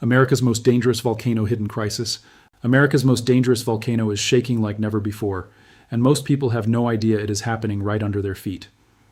America's most dangerous volcano hidden crisis. America's most dangerous volcano is shaking like never before, and most people have no idea it is happening right under their feet.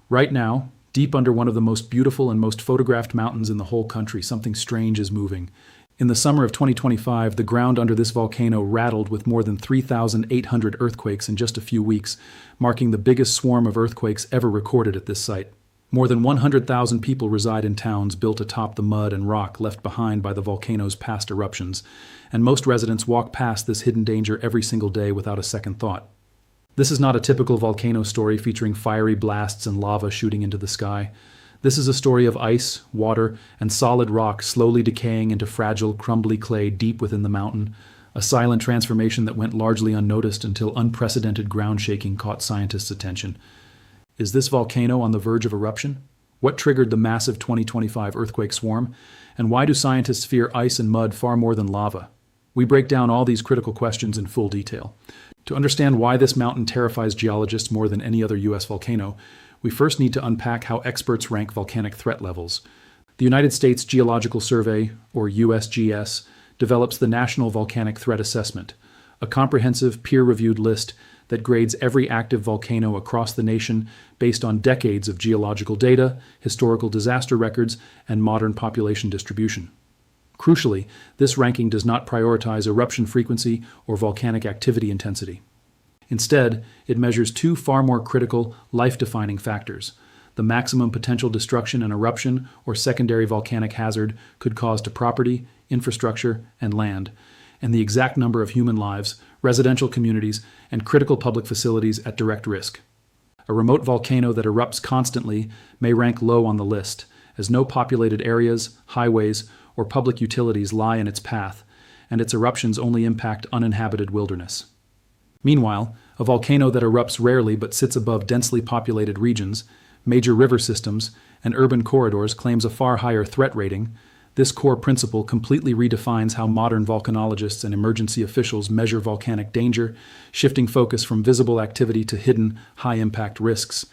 Right now, deep under one of the most beautiful and most photographed mountains in the whole country, something strange is moving. In the summer of 2025, the ground under this volcano rattled with more than 3,800 earthquakes in just a few weeks, marking the biggest swarm of earthquakes ever recorded at this site. More than 100,000 people reside in towns built atop the mud and rock left behind by the volcano's past eruptions, and most residents walk past this hidden danger every single day without a second thought. This is not a typical volcano story featuring fiery blasts and lava shooting into the sky. This is a story of ice, water, and solid rock slowly decaying into fragile, crumbly clay deep within the mountain, a silent transformation that went largely unnoticed until unprecedented ground shaking caught scientists' attention. Is this volcano on the verge of eruption? What triggered the massive 2025 earthquake swarm? And why do scientists fear ice and mud far more than lava? We break down all these critical questions in full detail. To understand why this mountain terrifies geologists more than any other U.S. volcano, we first need to unpack how experts rank volcanic threat levels. The United States Geological Survey, or USGS, develops the National Volcanic Threat Assessment, a comprehensive, peer-reviewed list that grades every active volcano across the nation based on decades of geological data, historical disaster records, and modern population distribution. Crucially, this ranking does not prioritize eruption frequency or volcanic activity intensity. Instead, it measures two far more critical, life-defining factors: the maximum potential destruction an eruption or secondary volcanic hazard could cause to property, infrastructure, and land, and the exact number of human lives, residential communities, and critical public facilities at direct risk. A remote volcano that erupts constantly may rank low on the list, as no populated areas, highways, or public utilities lie in its path, and its eruptions only impact uninhabited wilderness. Meanwhile, a volcano that erupts rarely but sits above densely populated regions, major river systems, and urban corridors claims a far higher threat rating. This core principle completely redefines how modern volcanologists and emergency officials measure volcanic danger, shifting focus from visible activity to hidden, high-impact risks.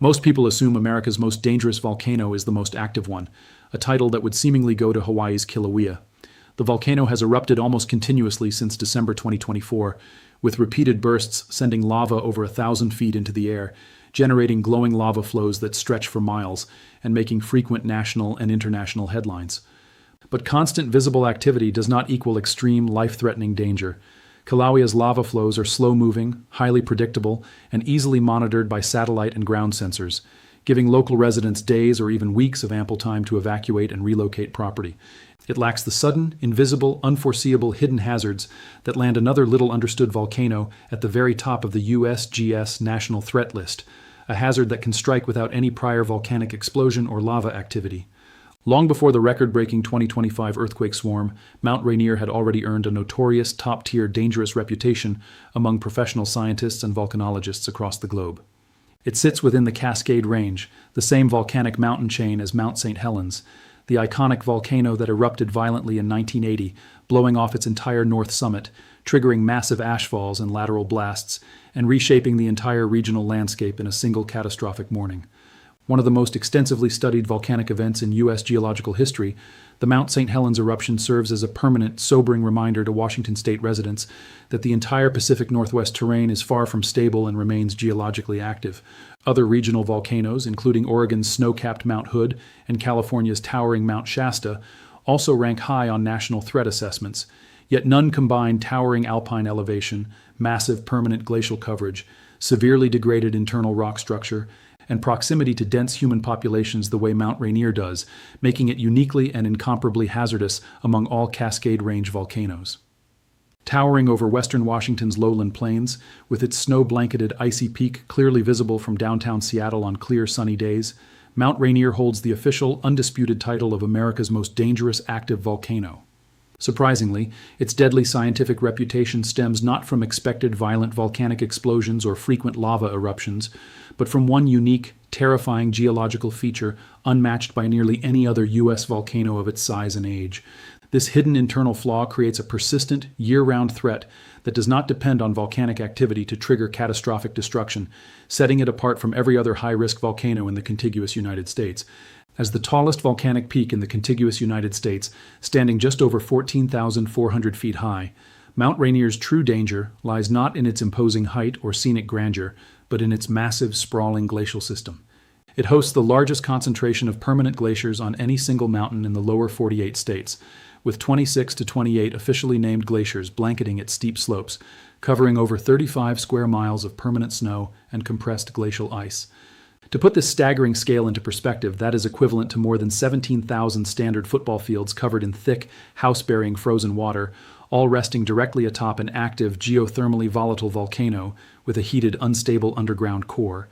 Most people assume America's most dangerous volcano is the most active one, a title that would seemingly go to Hawaii's Kilauea. The volcano has erupted almost continuously since December 2024, with repeated bursts sending lava over 1,000 feet into the air, generating glowing lava flows that stretch for miles and making frequent national and international headlines. But constant visible activity does not equal extreme, life-threatening danger. Kilauea's lava flows are slow-moving, highly predictable, and easily monitored by satellite and ground sensors, giving local residents days or even weeks of ample time to evacuate and relocate property. It lacks the sudden, invisible, unforeseeable hidden hazards that land another little-understood volcano at the very top of the USGS National Threat List, a hazard that can strike without any prior volcanic explosion or lava activity. Long before the record-breaking 2025 earthquake swarm, Mount Rainier had already earned a notorious top-tier dangerous reputation among professional scientists and volcanologists across the globe. It sits within the Cascade Range, the same volcanic mountain chain as Mount St. Helens, the iconic volcano that erupted violently in 1980, blowing off its entire north summit, triggering massive ashfalls and lateral blasts, and reshaping the entire regional landscape in a single catastrophic morning. One of the most extensively studied volcanic events in U.S. geological history, the Mount St. Helens eruption serves as a permanent, sobering reminder to Washington state residents that the entire Pacific Northwest terrain is far from stable and remains geologically active. Other regional volcanoes, including Oregon's snow-capped Mount Hood and California's towering Mount Shasta, also rank high on national threat assessments, yet none combine towering alpine elevation, massive permanent glacial coverage, severely degraded internal rock structure, and proximity to dense human populations the way Mount Rainier does, making it uniquely and incomparably hazardous among all Cascade Range volcanoes. Towering over western Washington's lowland plains, with its snow-blanketed icy peak clearly visible from downtown Seattle on clear sunny days, Mount Rainier holds the official, undisputed title of America's most dangerous active volcano. Surprisingly, its deadly scientific reputation stems not from expected violent volcanic explosions or frequent lava eruptions, but from one unique, terrifying geological feature unmatched by nearly any other U.S. volcano of its size and age. This hidden internal flaw creates a persistent, year-round threat that does not depend on volcanic activity to trigger catastrophic destruction, setting it apart from every other high-risk volcano in the contiguous United States. As the tallest volcanic peak in the contiguous United States, standing just over 14,400 feet high, Mount Rainier's true danger lies not in its imposing height or scenic grandeur, but in its massive, sprawling glacial system. It hosts the largest concentration of permanent glaciers on any single mountain in the lower 48 states, with 26 to 28 officially named glaciers blanketing its steep slopes, covering over 35 square miles of permanent snow and compressed glacial ice. To put this staggering scale into perspective, that is equivalent to more than 17,000 standard football fields covered in thick, house-burying frozen water, all resting directly atop an active, geothermally volatile volcano with a heated, unstable underground core.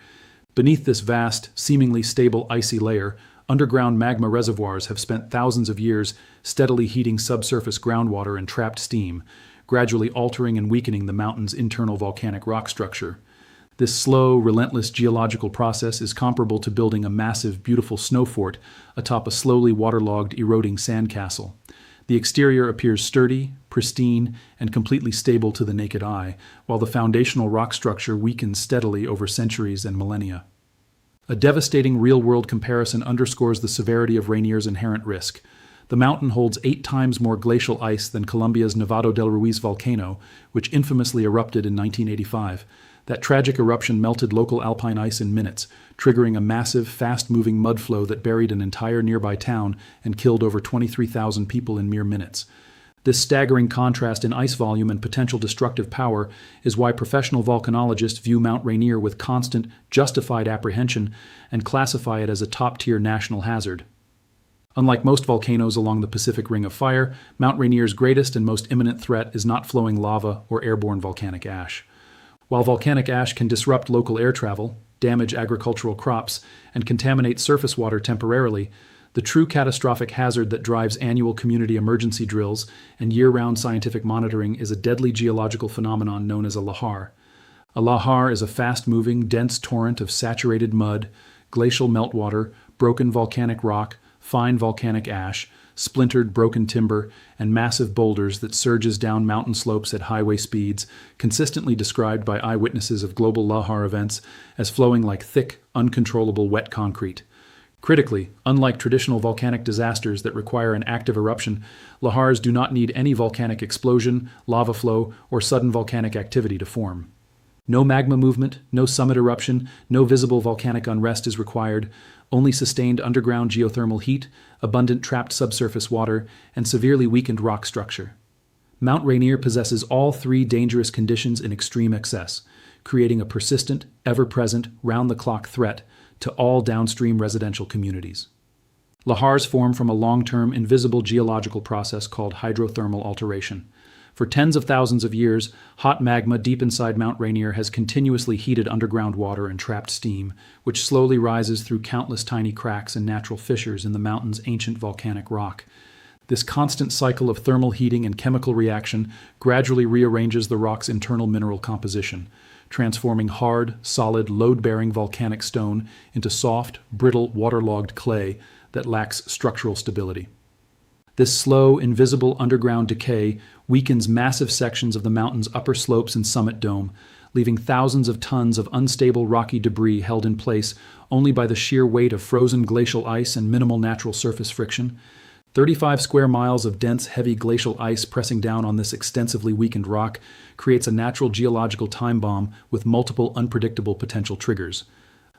Beneath this vast, seemingly stable icy layer, underground magma reservoirs have spent thousands of years steadily heating subsurface groundwater and trapped steam, gradually altering and weakening the mountain's internal volcanic rock structure. This slow, relentless geological process is comparable to building a massive, beautiful snow fort atop a slowly waterlogged, eroding sandcastle. The exterior appears sturdy, pristine, and completely stable to the naked eye, while the foundational rock structure weakens steadily over centuries and millennia. A devastating real-world comparison underscores the severity of Rainier's inherent risk. The mountain holds 8 times more glacial ice than Colombia's Nevado del Ruiz volcano, which infamously erupted in 1985. That tragic eruption melted local alpine ice in minutes, triggering a massive, fast-moving mudflow that buried an entire nearby town and killed over 23,000 people in mere minutes. This staggering contrast in ice volume and potential destructive power is why professional volcanologists view Mount Rainier with constant, justified apprehension and classify it as a top-tier national hazard. Unlike most volcanoes along the Pacific Ring of Fire, Mount Rainier's greatest and most imminent threat is not flowing lava or airborne volcanic ash. While volcanic ash can disrupt local air travel, damage agricultural crops, and contaminate surface water temporarily, the true catastrophic hazard that drives annual community emergency drills and year-round scientific monitoring is a deadly geological phenomenon known as a lahar. A lahar is a fast-moving, dense torrent of saturated mud, glacial meltwater, broken volcanic rock, fine volcanic ash, splintered broken timber, and massive boulders that surges down mountain slopes at highway speeds, consistently described by eyewitnesses of global lahar events as flowing like thick, uncontrollable wet concrete. Critically, unlike traditional volcanic disasters that require an active eruption, lahars do not need any volcanic explosion, lava flow, or sudden volcanic activity to form. No magma movement, no summit eruption, no visible volcanic unrest is required, only sustained underground geothermal heat, abundant trapped subsurface water, and severely weakened rock structure. Mount Rainier possesses all 3 dangerous conditions in extreme excess, creating a persistent, ever-present, round-the-clock threat to all downstream residential communities. Lahars form from a long-term, invisible geological process called hydrothermal alteration. For tens of thousands of years, hot magma deep inside Mount Rainier has continuously heated underground water and trapped steam, which slowly rises through countless tiny cracks and natural fissures in the mountain's ancient volcanic rock. This constant cycle of thermal heating and chemical reaction gradually rearranges the rock's internal mineral composition, transforming hard, solid, load-bearing volcanic stone into soft, brittle, waterlogged clay that lacks structural stability. This slow, invisible underground decay weakens massive sections of the mountain's upper slopes and summit dome, leaving thousands of tons of unstable rocky debris held in place only by the sheer weight of frozen glacial ice and minimal natural surface friction. 35 square miles of dense, heavy glacial ice pressing down on this extensively weakened rock creates a natural geological time bomb with multiple unpredictable potential triggers.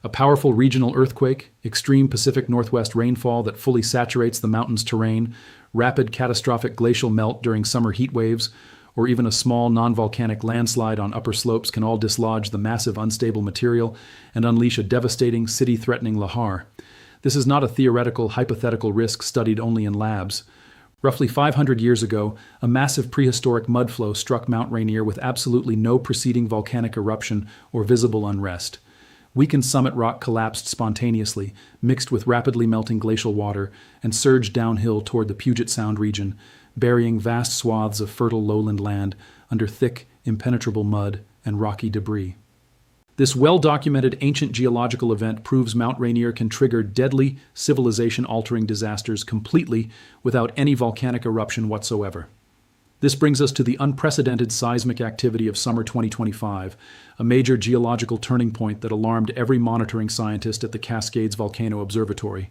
A powerful regional earthquake, extreme Pacific Northwest rainfall that fully saturates the mountain's terrain, rapid catastrophic glacial melt during summer heat waves, or even a small non-volcanic landslide on upper slopes can all dislodge the massive unstable material and unleash a devastating, city-threatening lahar. This is not a theoretical, hypothetical risk studied only in labs. Roughly 500 years ago, a massive prehistoric mudflow struck Mount Rainier with absolutely no preceding volcanic eruption or visible unrest. Weakened summit rock collapsed spontaneously, mixed with rapidly melting glacial water, and surged downhill toward the Puget Sound region, burying vast swaths of fertile lowland land under thick, impenetrable mud and rocky debris. This well-documented ancient geological event proves Mount Rainier can trigger deadly, civilization-altering disasters completely without any volcanic eruption whatsoever. This brings us to the unprecedented seismic activity of summer 2025, a major geological turning point that alarmed every monitoring scientist at the Cascades Volcano Observatory.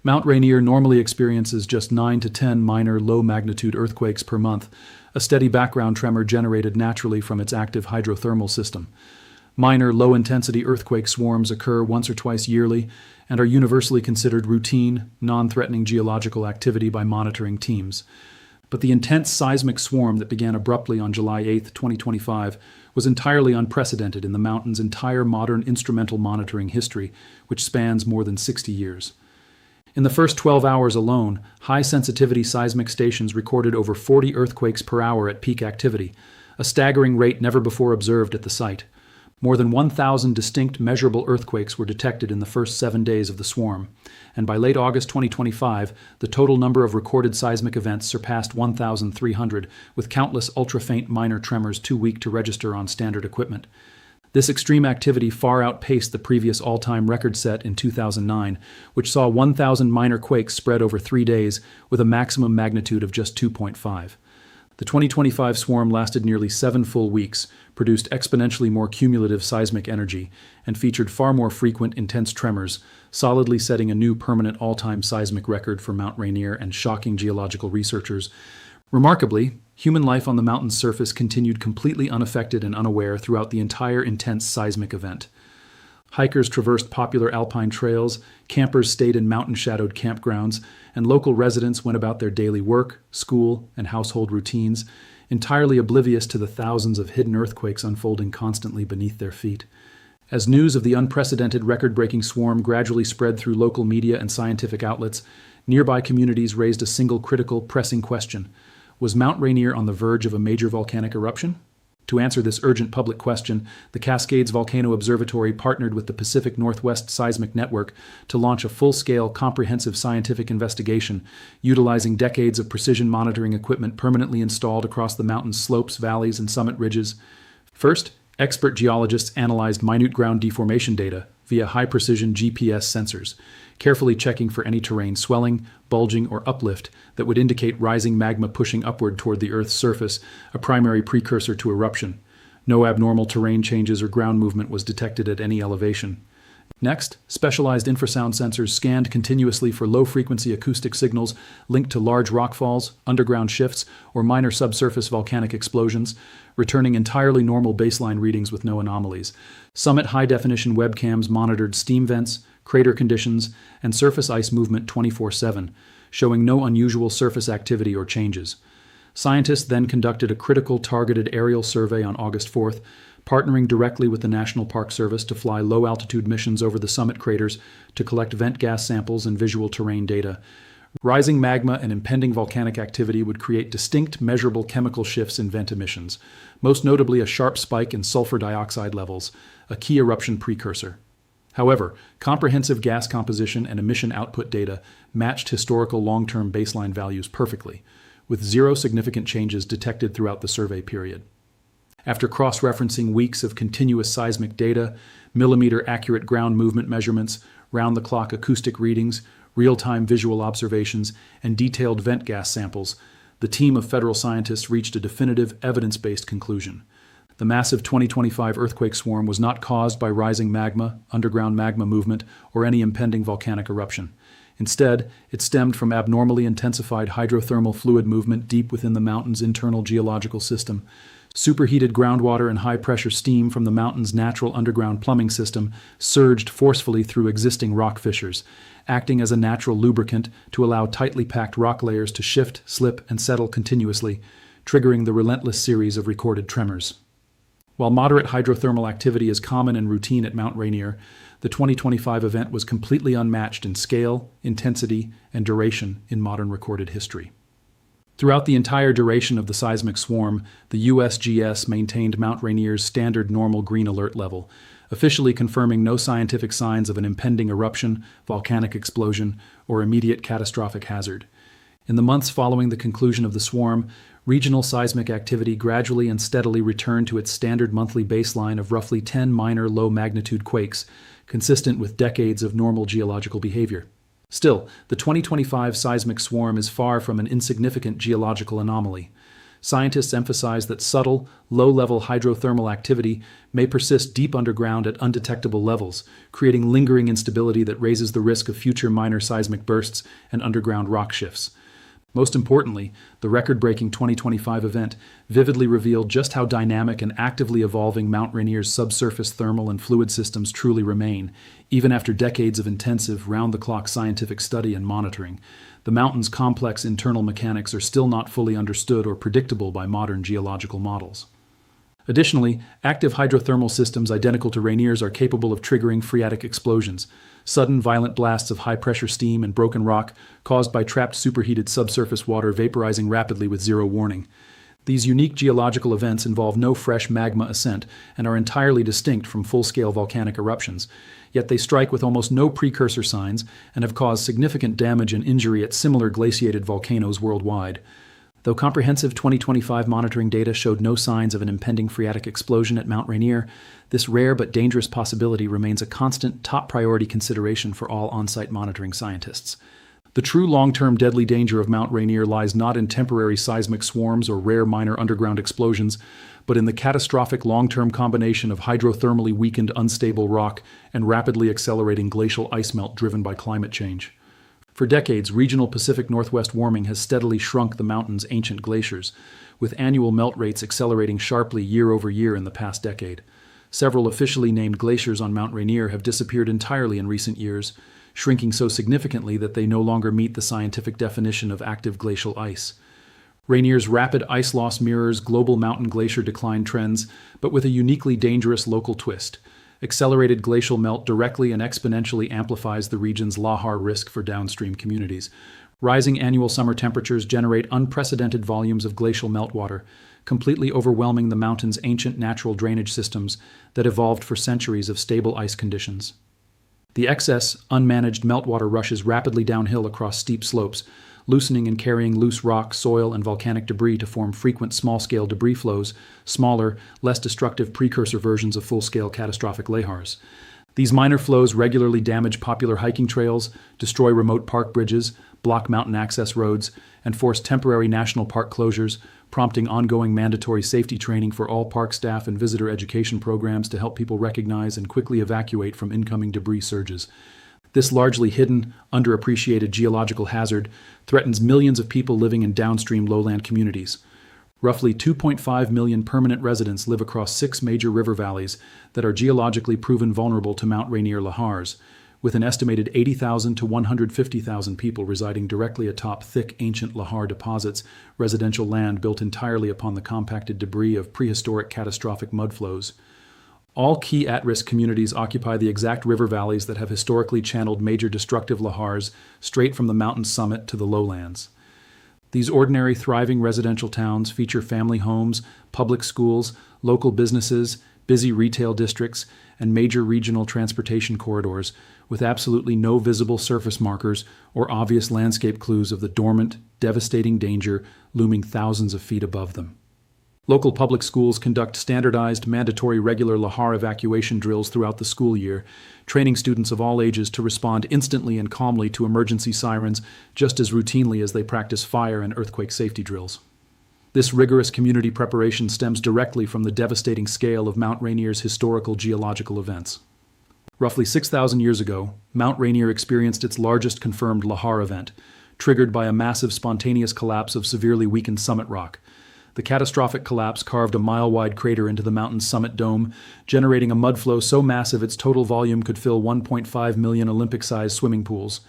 Mount Rainier normally experiences just 9 to 10 minor low-magnitude earthquakes per month, a steady background tremor generated naturally from its active hydrothermal system. Minor, low-intensity earthquake swarms occur once or twice yearly and are universally considered routine, non-threatening geological activity by monitoring teams. But the intense seismic swarm that began abruptly on July 8, 2025, was entirely unprecedented in the mountain's entire modern instrumental monitoring history, which spans more than 60 years. In the first 12 hours alone, high-sensitivity seismic stations recorded over 40 earthquakes per hour at peak activity, a staggering rate never before observed at the site. More than 1,000 distinct measurable earthquakes were detected in the first 7 days of the swarm, and by late August 2025, the total number of recorded seismic events surpassed 1,300, with countless ultra-faint minor tremors too weak to register on standard equipment. This extreme activity far outpaced the previous all-time record set in 2009, which saw 1,000 minor quakes spread over 3 days with a maximum magnitude of just 2.5. The 2025 swarm lasted nearly 7 full weeks, produced exponentially more cumulative seismic energy, and featured far more frequent, intense tremors, solidly setting a new permanent all-time seismic record for Mount Rainier and shocking geological researchers. Remarkably, human life on the mountain's surface continued completely unaffected and unaware throughout the entire intense seismic event. Hikers traversed popular alpine trails, campers stayed in mountain-shadowed campgrounds, and local residents went about their daily work, school, and household routines, entirely oblivious to the thousands of hidden earthquakes unfolding constantly beneath their feet. As news of the unprecedented record-breaking swarm gradually spread through local media and scientific outlets, nearby communities raised a single critical, pressing question. Was Mount Rainier on the verge of a major volcanic eruption? To answer this urgent public question, the Cascades Volcano Observatory partnered with the Pacific Northwest Seismic Network to launch a full-scale, comprehensive scientific investigation, utilizing decades of precision monitoring equipment permanently installed across the mountain's slopes, valleys, and summit ridges. First, expert geologists analyzed minute ground deformation data via high-precision GPS sensors, carefully checking for any terrain swelling, bulging, or uplift that would indicate rising magma pushing upward toward the Earth's surface, a primary precursor to eruption. No abnormal terrain changes or ground movement was detected at any elevation. Next, specialized infrasound sensors scanned continuously for low-frequency acoustic signals linked to large rockfalls, underground shifts, or minor subsurface volcanic explosions, returning entirely normal baseline readings with no anomalies. Summit high-definition webcams monitored steam vents, crater conditions, and surface ice movement 24/7, showing no unusual surface activity or changes. Scientists then conducted a critical targeted aerial survey on August 4th, partnering directly with the National Park Service to fly low-altitude missions over the summit craters to collect vent gas samples and visual terrain data. Rising magma and impending volcanic activity would create distinct, measurable chemical shifts in vent emissions, most notably a sharp spike in sulfur dioxide levels, a key eruption precursor. However, comprehensive gas composition and emission output data matched historical long-term baseline values perfectly, with zero significant changes detected throughout the survey period. After cross-referencing weeks of continuous seismic data, millimeter-accurate ground movement measurements, round-the-clock acoustic readings, real-time visual observations, and detailed vent gas samples, the team of federal scientists reached a definitive, evidence-based conclusion. The massive 2025 earthquake swarm was not caused by rising magma, underground magma movement, or any impending volcanic eruption. Instead, it stemmed from abnormally intensified hydrothermal fluid movement deep within the mountain's internal geological system. Superheated groundwater and high-pressure steam from the mountain's natural underground plumbing system surged forcefully through existing rock fissures, acting as a natural lubricant to allow tightly packed rock layers to shift, slip, and settle continuously, triggering the relentless series of recorded tremors. While moderate hydrothermal activity is common and routine at Mount Rainier, the 2025 event was completely unmatched in scale, intensity, and duration in modern recorded history. Throughout the entire duration of the seismic swarm, the USGS maintained Mount Rainier's standard normal green alert level, officially confirming no scientific signs of an impending eruption, volcanic explosion, or immediate catastrophic hazard. In the months following the conclusion of the swarm, regional seismic activity gradually and steadily returned to its standard monthly baseline of roughly 10 minor low-magnitude quakes, consistent with decades of normal geological behavior. Still, the 2025 seismic swarm is far from an insignificant geological anomaly. Scientists emphasize that subtle, low-level hydrothermal activity may persist deep underground at undetectable levels, creating lingering instability that raises the risk of future minor seismic bursts and underground rock shifts. Most importantly, the record-breaking 2025 event vividly revealed just how dynamic and actively evolving Mount Rainier's subsurface thermal and fluid systems truly remain, even after decades of intensive, round-the-clock scientific study and monitoring. The mountain's complex internal mechanics are still not fully understood or predictable by modern geological models. Additionally, active hydrothermal systems identical to Rainier's are capable of triggering phreatic explosions, sudden violent blasts of high-pressure steam and broken rock caused by trapped superheated subsurface water vaporizing rapidly with zero warning. These unique geological events involve no fresh magma ascent and are entirely distinct from full-scale volcanic eruptions, yet they strike with almost no precursor signs and have caused significant damage and injury at similar glaciated volcanoes worldwide. Though comprehensive 2025 monitoring data showed no signs of an impending phreatic explosion at Mount Rainier, this rare but dangerous possibility remains a constant top priority consideration for all on-site monitoring scientists. The true long-term deadly danger of Mount Rainier lies not in temporary seismic swarms or rare minor underground explosions, but in the catastrophic long-term combination of hydrothermally weakened unstable rock and rapidly accelerating glacial ice melt driven by climate change. For decades, regional Pacific Northwest warming has steadily shrunk the mountain's ancient glaciers, with annual melt rates accelerating sharply year over year in the past decade. Several officially named glaciers on Mount Rainier have disappeared entirely in recent years, shrinking so significantly that they no longer meet the scientific definition of active glacial ice. Rainier's rapid ice loss mirrors global mountain glacier decline trends, but with a uniquely dangerous local twist. Accelerated glacial melt directly and exponentially amplifies the region's lahar risk for downstream communities. Rising annual summer temperatures generate unprecedented volumes of glacial meltwater, completely overwhelming the mountain's ancient natural drainage systems that evolved for centuries of stable ice conditions. The excess, unmanaged meltwater rushes rapidly downhill across steep slopes, loosening and carrying loose rock, soil, and volcanic debris to form frequent small-scale debris flows, smaller, less destructive precursor versions of full-scale catastrophic lahars. These minor flows regularly damage popular hiking trails, destroy remote park bridges, block mountain access roads, and force temporary national park closures, prompting ongoing mandatory safety training for all park staff and visitor education programs to help people recognize and quickly evacuate from incoming debris surges. This largely hidden, underappreciated geological hazard threatens millions of people living in downstream lowland communities. Roughly 2.5 million permanent residents live across 6 major river valleys that are geologically proven vulnerable to Mount Rainier lahars, with an estimated 80,000 to 150,000 people residing directly atop thick ancient lahar deposits, residential land built entirely upon the compacted debris of prehistoric catastrophic mudflows. All key at-risk communities occupy the exact river valleys that have historically channeled major destructive lahars straight from the mountain's summit to the lowlands. These ordinary, thriving residential towns feature family homes, public schools, local businesses, busy retail districts, and major regional transportation corridors, with absolutely no visible surface markers or obvious landscape clues of the dormant, devastating danger looming thousands of feet above them. Local public schools conduct standardized, mandatory regular lahar evacuation drills throughout the school year, training students of all ages to respond instantly and calmly to emergency sirens just as routinely as they practice fire and earthquake safety drills. This rigorous community preparation stems directly from the devastating scale of Mount Rainier's historical geological events. Roughly 6,000 years ago, Mount Rainier experienced its largest confirmed lahar event, triggered by a massive spontaneous collapse of severely weakened summit rock. The catastrophic collapse carved a mile-wide crater into the mountain's summit dome, generating a mudflow so massive its total volume could fill 1.5 million Olympic-sized swimming pools.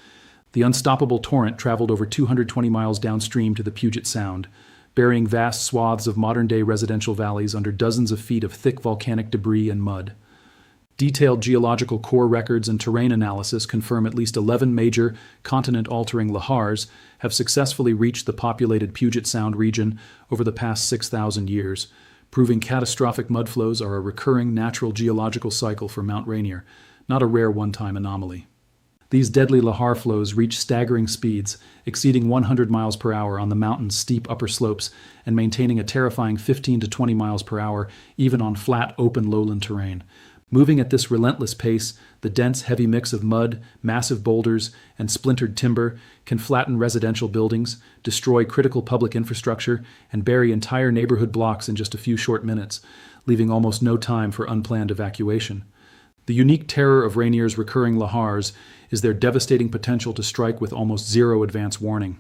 The unstoppable torrent traveled over 220 miles downstream to the Puget Sound, burying vast swaths of modern-day residential valleys under dozens of feet of thick volcanic debris and mud. Detailed geological core records and terrain analysis confirm at least 11 major, continent-altering lahars have successfully reached the populated Puget Sound region over the past 6,000 years, proving catastrophic mudflows are a recurring natural geological cycle for Mount Rainier, not a rare one-time anomaly. These deadly lahar flows reach staggering speeds, exceeding 100 miles per hour on the mountain's steep upper slopes and maintaining a terrifying 15 to 20 miles per hour even on flat, open lowland terrain. Moving at this relentless pace, the dense, heavy mix of mud, massive boulders, and splintered timber can flatten residential buildings, destroy critical public infrastructure, and bury entire neighborhood blocks in just a few short minutes, leaving almost no time for unplanned evacuation. The unique terror of Rainier's recurring lahars is their devastating potential to strike with almost zero advance warning.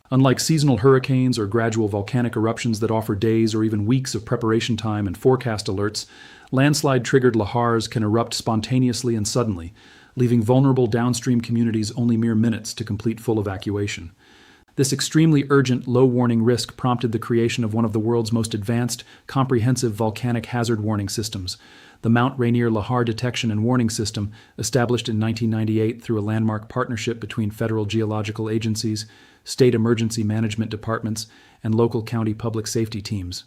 Unlike seasonal hurricanes or gradual volcanic eruptions that offer days or even weeks of preparation time and forecast alerts, landslide-triggered lahars can erupt spontaneously and suddenly, leaving vulnerable downstream communities only mere minutes to complete full evacuation. This extremely urgent, low-warning risk prompted the creation of one of the world's most advanced, comprehensive volcanic hazard warning systems, the Mount Rainier Lahar Detection and Warning System, established in 1998 through a landmark partnership between federal geological agencies, state emergency management departments, and local county public safety teams.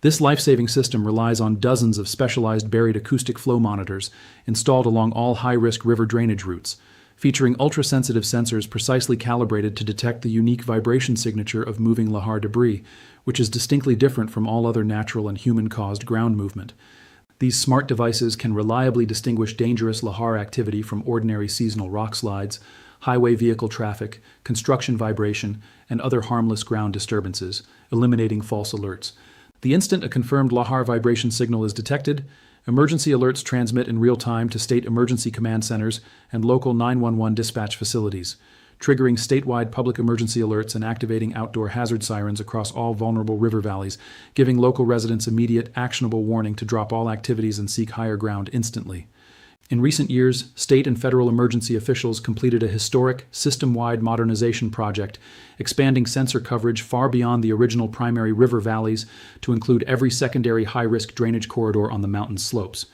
This life-saving system relies on dozens of specialized buried acoustic flow monitors installed along all high-risk river drainage routes, featuring ultra-sensitive sensors precisely calibrated to detect the unique vibration signature of moving lahar debris, which is distinctly different from all other natural and human-caused ground movement. These smart devices can reliably distinguish dangerous lahar activity from ordinary seasonal rock slides, highway vehicle traffic, construction vibration, and other harmless ground disturbances, eliminating false alerts. The instant a confirmed lahar vibration signal is detected, emergency alerts transmit in real time to state emergency command centers and local 911 dispatch facilities, triggering statewide public emergency alerts and activating outdoor hazard sirens across all vulnerable river valleys, giving local residents immediate, actionable warning to drop all activities and seek higher ground instantly. In recent years, state and federal emergency officials completed a historic, system-wide modernization project, expanding sensor coverage far beyond the original primary river valleys to include every secondary high-risk drainage corridor on the mountain slopes.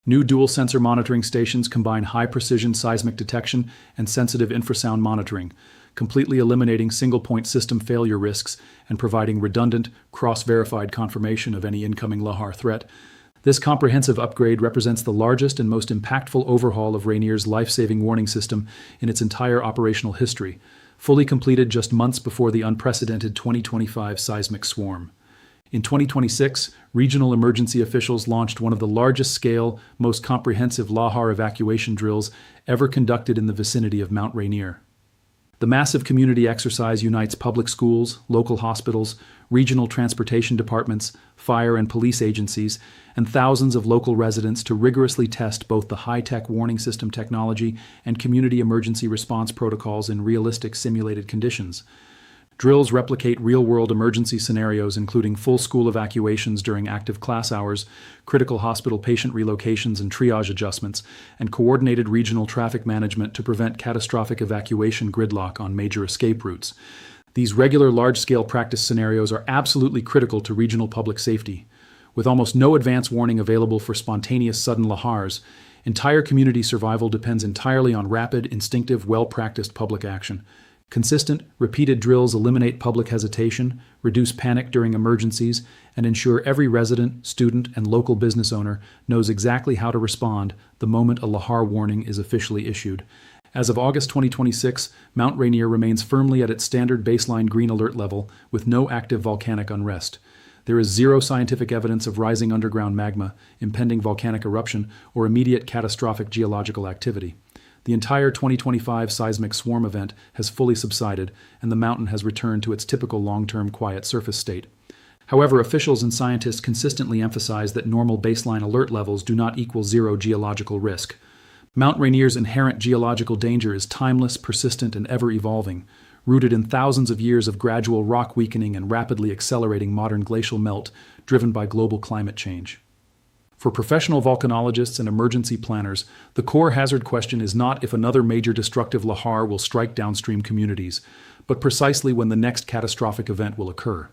New dual-sensor monitoring stations combine high-precision seismic detection and sensitive infrasound monitoring, completely eliminating single-point system failure risks and providing redundant, cross-verified confirmation of any incoming lahar threat. This comprehensive upgrade represents the largest and most impactful overhaul of Rainier's life-saving warning system in its entire operational history, fully completed just months before the unprecedented 2025 seismic swarm. In 2026, regional emergency officials launched one of the largest-scale, most comprehensive lahar evacuation drills ever conducted in the vicinity of Mount Rainier. The massive community exercise unites public schools, local hospitals, regional transportation departments, fire and police agencies, and thousands of local residents to rigorously test both the high-tech warning system technology and community emergency response protocols in realistic simulated conditions. Drills replicate real-world emergency scenarios including full school evacuations during active class hours, critical hospital patient relocations and triage adjustments, and coordinated regional traffic management to prevent catastrophic evacuation gridlock on major escape routes. These regular large-scale practice scenarios are absolutely critical to regional public safety. With almost no advance warning available for spontaneous sudden lahars, entire community survival depends entirely on rapid, instinctive, well-practiced public action. Consistent, repeated drills eliminate public hesitation, reduce panic during emergencies, and ensure every resident, student, and local business owner knows exactly how to respond the moment a lahar warning is officially issued. As of August 2026, Mount Rainier remains firmly at its standard baseline green alert level with no active volcanic unrest. There is zero scientific evidence of rising underground magma, impending volcanic eruption, or immediate catastrophic geological activity. The entire 2025 seismic swarm event has fully subsided, and the mountain has returned to its typical long-term quiet surface state. However, officials and scientists consistently emphasize that normal baseline alert levels do not equal zero geological risk. Mount Rainier's inherent geological danger is timeless, persistent, and ever-evolving, rooted in thousands of years of gradual rock weakening and rapidly accelerating modern glacial melt driven by global climate change. For professional volcanologists and emergency planners, the core hazard question is not if another major destructive lahar will strike downstream communities, but precisely when the next catastrophic event will occur.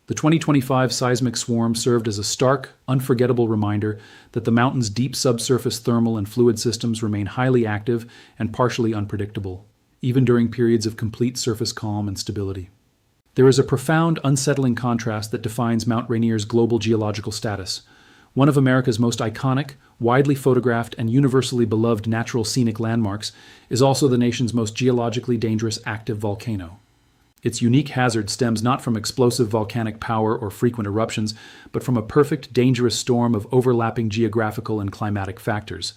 The 2025 seismic swarm served as a stark, unforgettable reminder that the mountain's deep subsurface thermal and fluid systems remain highly active and partially unpredictable, even during periods of complete surface calm and stability. There is a profound, unsettling contrast that defines Mount Rainier's global geological status. One of America's most iconic, widely photographed, and universally beloved natural scenic landmarks is also the nation's most geologically dangerous active volcano. Its unique hazard stems not from explosive volcanic power or frequent eruptions, but from a perfect, dangerous storm of overlapping geographical and climatic factors.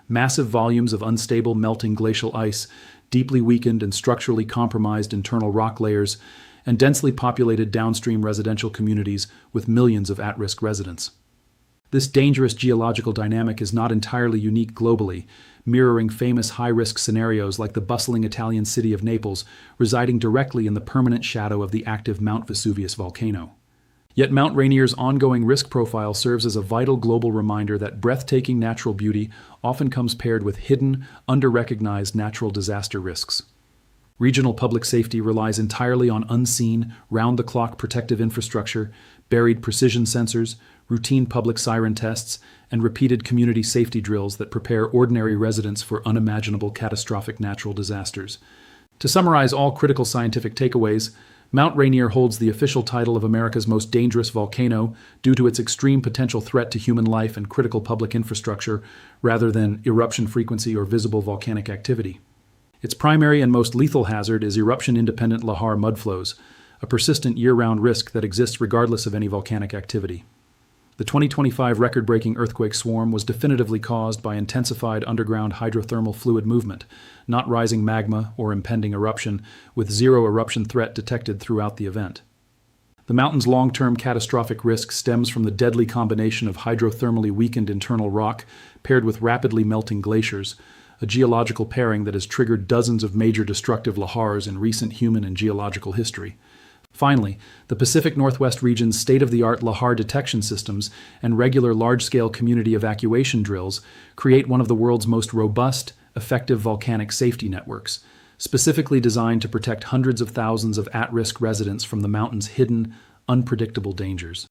Massive volumes of unstable melting glacial ice, deeply weakened and structurally compromised internal rock layers, and densely populated downstream residential communities with millions of at-risk residents. This dangerous geological dynamic is not entirely unique globally, mirroring famous high-risk scenarios like the bustling Italian city of Naples, residing directly in the permanent shadow of the active Mount Vesuvius volcano. Yet Mount Rainier's ongoing risk profile serves as a vital global reminder that breathtaking natural beauty often comes paired with hidden, under-recognized natural disaster risks. Regional public safety relies entirely on unseen, round-the-clock protective infrastructure, buried precision sensors, routine public siren tests, and repeated community safety drills that prepare ordinary residents for unimaginable catastrophic natural disasters. To summarize all critical scientific takeaways, Mount Rainier holds the official title of America's most dangerous volcano due to its extreme potential threat to human life and critical public infrastructure, rather than eruption frequency or visible volcanic activity. Its primary and most lethal hazard is eruption-independent lahar mudflows, a persistent year-round risk that exists regardless of any volcanic activity. The 2025 record-breaking earthquake swarm was definitively caused by intensified underground hydrothermal fluid movement, not rising magma or impending eruption, with zero eruption threat detected throughout the event. The mountain's long-term catastrophic risk stems from the deadly combination of hydrothermally weakened internal rock paired with rapidly melting glaciers, a geological pairing that has triggered dozens of major destructive lahars in recent human and geological history. Finally, the Pacific Northwest region's state-of-the-art lahar detection systems and regular large-scale community evacuation drills create one of the world's most robust, effective volcanic safety networks, specifically designed to protect hundreds of thousands of at-risk residents from the mountain's hidden, unpredictable dangers.